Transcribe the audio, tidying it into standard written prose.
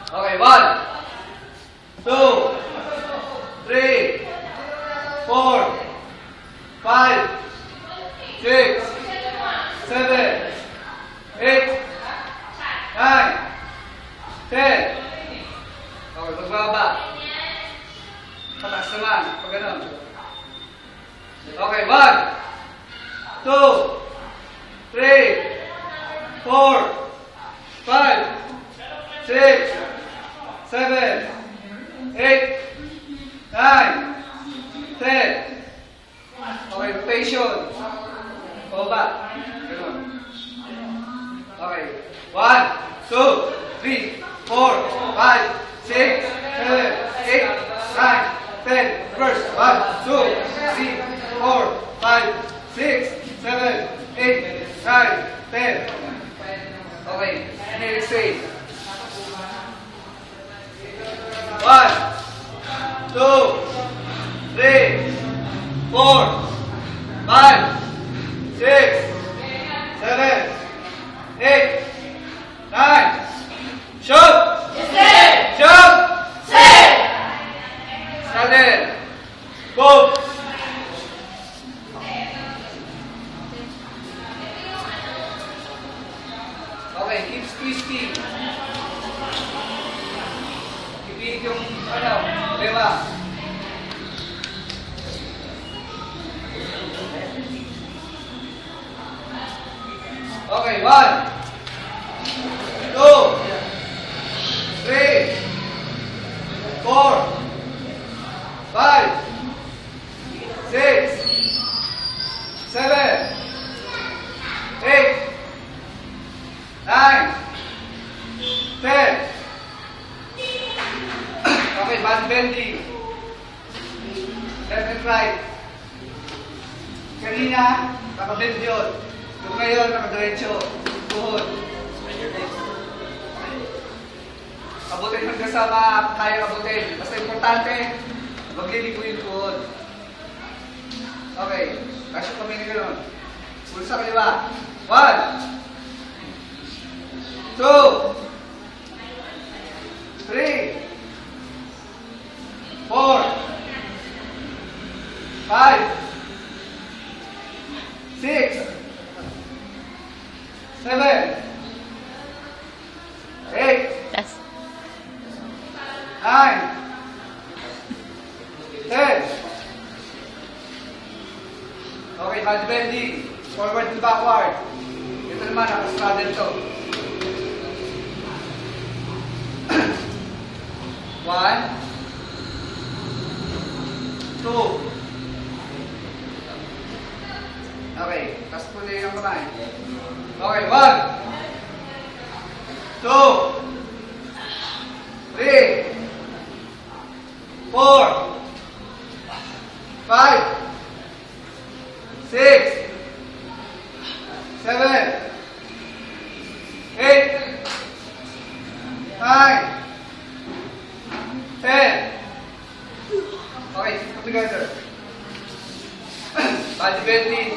Okay, 1, 2, 3, 4, 5, 6, 7, 8, 9, 10. Okay, magbaba. Pataas naman. Pag ganun. Okay, 1, 2, 3, 4, 5, 6, 7, 8, 9, 10. Okay, rotation. Baba. Ganun. Okay. 1, 2, 3, 4, 5, 6, 7, 8, 9, 10. Reverse. 1, 2, 3, 4, 5, 6, 7, 8, 9, 10. Okay. Next stage. 1, 2, 3, 4, 5, 6, 7, 8, 9. Shoot! Jump! Stand. Go! Okay, keep twisting. Ipilit yung bema. Okay, 1, 2, 3, 4, 5, 6, 7, 8, 9, 10. Okay, band bending. Left and right. Kanina, nakabend yun. Yung ngayon, nakadiretso. Tuhod. Abutin hanggang sa kaya abutin. Basta importante, magliligo yung tuhod. Okay. Kasya kami na gano'n. Pulsa kaliwa. 1, 2, 3, 4, 5, 6, 7, 8, Yes. 9, 10. Okay, band bending. Forward to backward. Ito naman, nakastraddle to. 1, 2. Okay, tapos tuloy ang kamay. Okay, 1, 2, 3, 4, 5, 6, 7, 8, 9, 10. Okay, put together. Body bending.